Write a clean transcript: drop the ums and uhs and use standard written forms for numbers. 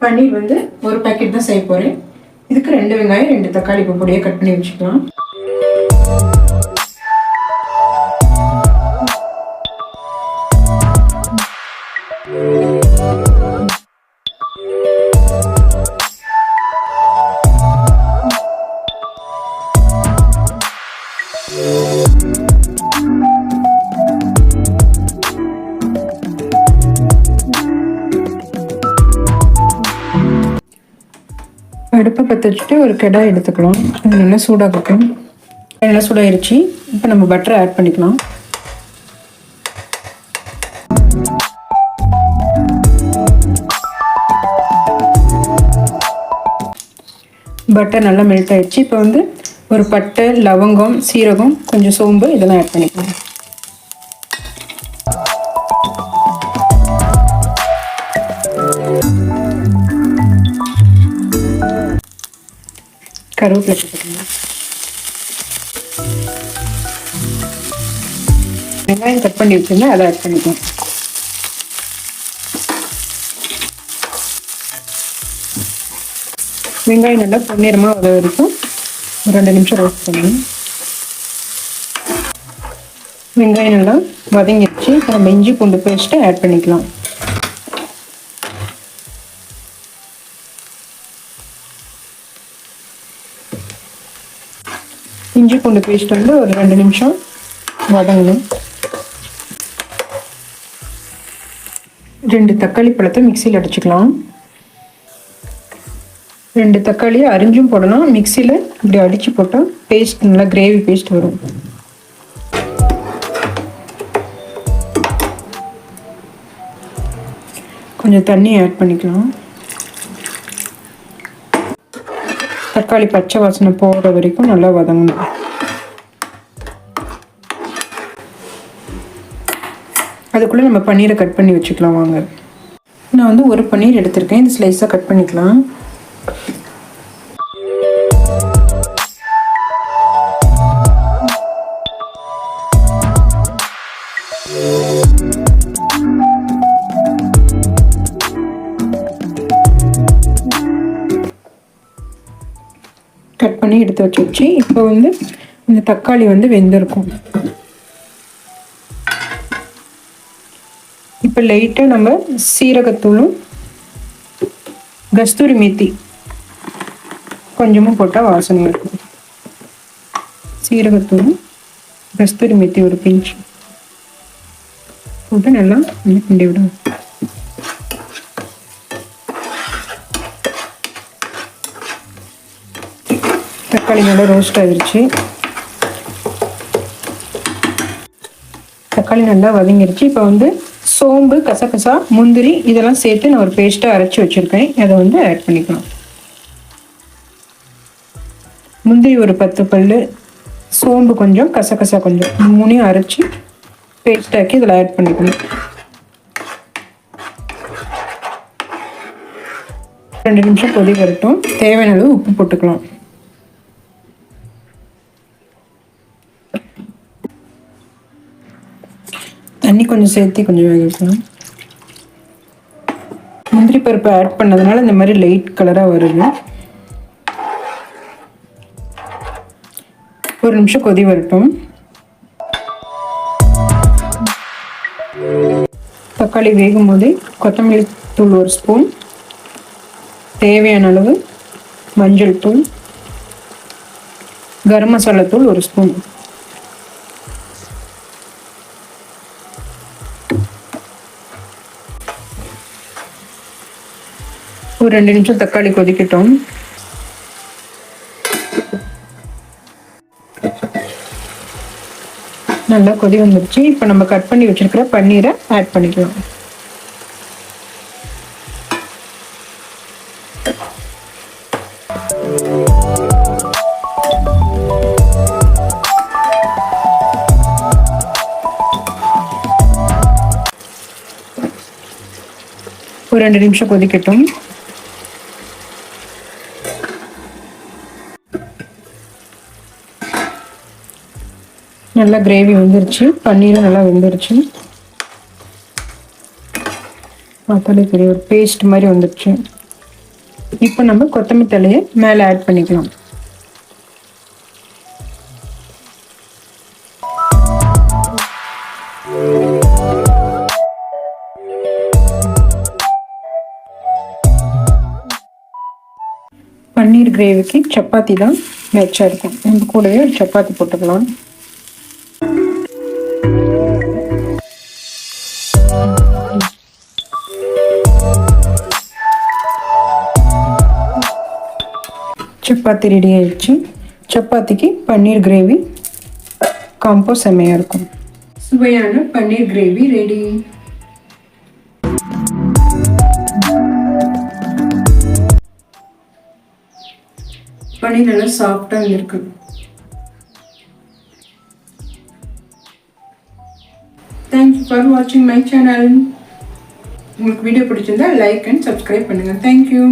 பன்னீர் வந்து ஒரு பேக்கெட் தான் செய்ய போகிறேன். இதுக்கு 2 வெங்காயம் 2 தக்காளி இப்போ பொடியாக கட் பண்ணி வச்சுக்கலாம். அடுப்பை பற்ற வச்சுட்டு ஒரு கடாய் எடுத்துக்கலாம். அது நல்லா சூடாகட்டும். நல்லா சூடாயிருச்சு. இப்போ நம்ம பட்டரை ஆட் பண்ணிக்கலாம். பட்டர் நல்லா மெல்ட் ஆயிடுச்சு. இப்போ வந்து ஒரு பட்டை, லவங்கம், சீரகம், கொஞ்சம் சோம்பு இதெல்லாம் ஆட் பண்ணிக்கலாம். கருவேப்பிலை போட்டுக்கலாம். வெங்காயம் கட் பண்ணி வச்சுருந்தேன், அதை ஆட் பண்ணிக்கலாம். வெங்காயம் நல்லா பொன்னிறமாக வர வரைக்கும் ஒரு 2 நிமிஷம் ரோஸ்ட் பண்ணணும். வெங்காயம் நல்லா வதங்கிடுச்சு. நம்ம இஞ்சி பூண்டு பேஸ்ட்டை ஆட் பண்ணிக்கலாம். இஞ்சி பூண்டு பேஸ்ட் வந்து ஒரு 2 நிமிஷம் வதங்கணும். 2 தக்காளி பழத்தை மிக்சியில் அடிச்சுக்கலாம். 2 தக்காளியை அரிஞ்சும் போடலாம். மிக்சியில் இப்படி அடித்து போட்டால் பேஸ்ட் நல்லா கிரேவி பேஸ்ட் வரும். கொஞ்சம் தண்ணி ஆட் பண்ணிக்கலாம். தக்காளி பச்சை வாசனை போகிற வரைக்கும் நல்லா வதங்கணும். அதுக்குள்ளே நம்ம பன்னீரை கட் பண்ணி வச்சுக்கலாம். வாங்க, நான் வந்து ஒரு பன்னீர் எடுத்திருக்கேன். இந்த ஸ்லைஸாக கட் பண்ணிக்கலாம். கட் பண்ணி எடுத்து வச்சு இப்போ வந்து இந்த தக்காளி வந்து வெந்திருக்கும். இப்போ லைட்டாக நம்ம சீரகத்தூளும் கஸ்தூரி மேத்தி கொஞ்சமும் போட்டால் வாசனையாக இருக்கும். சீரகத்தூளும் கஸ்தூரி மேத்தி ஒரு பிஞ்ச் போட்டு நல்லா கிண்டி விடும். தக்காளி நல்லா ரோஸ்ட் ஆகிடுச்சு. தக்காளி நல்லா வதங்கிடுச்சு. இப்போ வந்து சோம்பு, கசகசா, முந்திரி இதெல்லாம் சேர்த்து நான் ஒரு பேஸ்ட்டாக அரைச்சி வச்சுருக்கேன். அதை வந்து ஆட் பண்ணிக்கலாம். முந்திரி ஒரு 10 பல், சோம்பு கொஞ்சம், கசகசா கொஞ்சம், 3 அரைச்சி பேஸ்டாக்கி இதில் ஆட் பண்ணிக்கணும். 2 நிமிஷம் கொதி வரட்டும். தேவையான அளவு உப்பு போட்டுக்கலாம். தண்ணி கொஞ்சம் சேர்த்து கொஞ்சம் வேக வைக்கலாம். முந்திரி பருப்பு ஆட் பண்ணதுனால இந்த மாதிரி லைட் கலராக வருது. ஒரு நிமிஷம் கொதி வரட்டும். தக்காளி வேகும் போதே கொத்தமல்லி தூள் 1 ஸ்பூன், தேவையான அளவு மஞ்சள் தூள், கரம் மசாலா தூள் 1 ஸ்பூன், ஒரு 2 நிமிஷம் தக்காளி கொதிக்கட்டும். நல்லா கொதி வந்துருச்சு. இப்போ நம்ம கட் பண்ணி வச்சிருக்கிற பன்னீரை ஆட் பண்ணிக்கலாம். ஒரு 2 நிமிஷம் கொதிக்கட்டும். நல்லா கிரேவி வந்துருச்சு. பன்னீரும் நல்லா வெந்துருச்சு. பார்த்தாலே தெரியும், ஒரு பேஸ்ட் மாதிரி வந்துருச்சு. இப்போ நம்ம கொத்தமல்லி தழையை மேலே ஆட் பண்ணிக்கலாம். பன்னீர் கிரேவிக்கு சப்பாத்தி தான் மேட்சாக இருக்கும். நம்ம கூடவே ஒரு சப்பாத்தி போட்டுக்கலாம். சப்பாத்தி ரெடி ஆயிடுச்சு. சப்பாத்திக்கு பன்னீர் கிரேவி காம்போ செம்மையாக இருக்கும். சுவையான பன்னீர் கிரேவி ரெடி. பன்னீர் நல்லா சாஃப்டாக இருக்கு. தேங்க்யூ ஃபார் வாட்சிங் மை சேனல். உங்களுக்கு வீடியோ பிடிச்சிருந்தா லைக் அண்ட் சப்ஸ்கிரைப் பண்ணுங்கள். தேங்க்யூ.